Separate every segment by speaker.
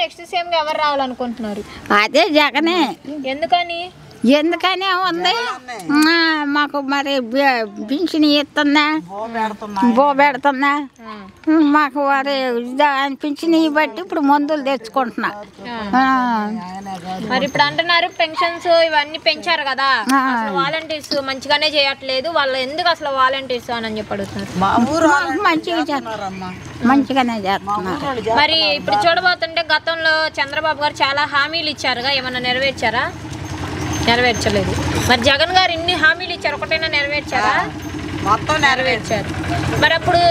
Speaker 1: Next CM గా ఎవరు రావాలనుకుంటున్నారు?
Speaker 2: అదే జగనే.
Speaker 1: ఎందుకని?
Speaker 2: ఎందుకనే ఉంది మాకు మరి పింఛన్ ఇస్తుందా, బో పెడుతుందా, మాకు వారి పింఛన్ బట్టి ఇప్పుడు మందులు తెచ్చుకుంటున్నా.
Speaker 1: మరి ఇప్పుడు అంటున్నారు పెన్షన్స్ ఇవన్నీ పెంచారు కదా, వాలంటీర్స్ మంచిగానే చేయట్లేదు, వాళ్ళు ఎందుకు అసలు వాలంటీర్స్ అని చెప్పి అడుగుతున్నారు.
Speaker 2: మంచిగానే చేస్తున్నారు.
Speaker 1: మరి ఇప్పుడు చూడబోతుంటే గతంలో చంద్రబాబు గారు చాలా హామీలు ఇచ్చారుగా, ఏమన్నా నెరవేర్చారా? నెరవేర్చలేదు. మరి జగన్ గారు ఇన్ని హామీలు ఇచ్చారు, ఒకటైనా నెరవేర్చారా?
Speaker 3: మొత్తం
Speaker 1: నెరవేర్చారు. మరి అప్పుడు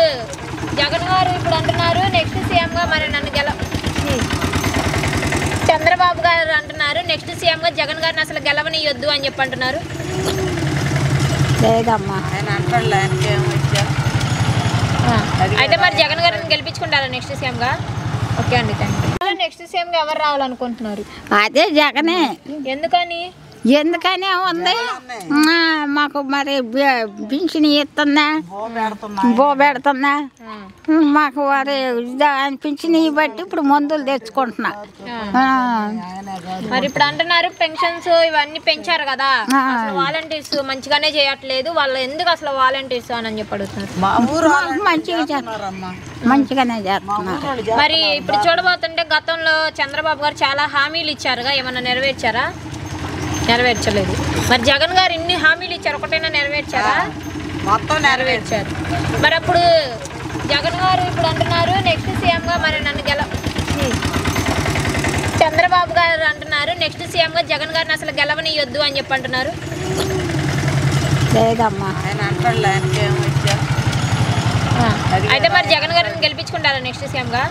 Speaker 1: జగన్ గారు ఇప్పుడు అంటున్నారు నెక్స్ట్ సీఎంగా మరి నన్ను చంద్రబాబు గారు అంటున్నారు నెక్స్ట్ సీఎంగా జగన్ గారిని అసలు గెలవనియొద్దు అని చెప్పి అంటున్నారు.
Speaker 2: లేదమ్మా,
Speaker 1: అయితే మరి జగన్ గారిని గెలిపించుకుంటారా నెక్స్ట్ సీఎంగా? ఓకే అండి, థ్యాంక్ యూ. నెక్స్ట్ సీఎంగా ఎవరు రావాలనుకుంటున్నారు?
Speaker 2: అదే జగనే.
Speaker 1: ఎందుకని?
Speaker 2: ఎందుకనే ఉంది మాకు మరి పింఛన్ ఇస్తుందా, బో పెడుతుందా, మాకు వారి పింఛన్ బట్టి ఇప్పుడు మందులు తెచ్చుకుంటున్నా.
Speaker 1: మరి ఇప్పుడు అంటున్నారు పెన్షన్స్ ఇవన్నీ పెంచారు కదా, అసలు వాలంటీర్స్ మంచిగానే చేయట్లేదు, వాళ్ళు ఎందుకు అసలు వాలంటీర్స్ అని చెప్పి అడుగుతున్నారు.
Speaker 2: మంచిగానే చేస్తున్నారు.
Speaker 1: మరి ఇప్పుడు చూడబోతుంటే గతంలో చంద్రబాబు గారు చాలా హామీలు ఇచ్చారుగా, ఏమన్నా నెరవేర్చారా? నెరవేర్చలేదు. మరి జగన్ గారు ఇన్ని హామీలు ఇచ్చారు, ఒకటైనా నెరవేర్చారా?
Speaker 3: మొత్తం
Speaker 1: నెరవేర్చారు. మరి అప్పుడు జగన్ గారు ఇప్పుడు అంటున్నారు నెక్స్ట్ సీఎంగా మరి నన్ను చంద్రబాబు గారు అంటున్నారు నెక్స్ట్ సీఎంగా జగన్ గారిని అసలు గెలవనియొద్దు అని చెప్పి అంటున్నారు.
Speaker 2: లేదమ్మా,
Speaker 1: అయితే మరి జగన్ గారిని గెలిపించుకుంటారా నెక్స్ట్ సీఎంగా?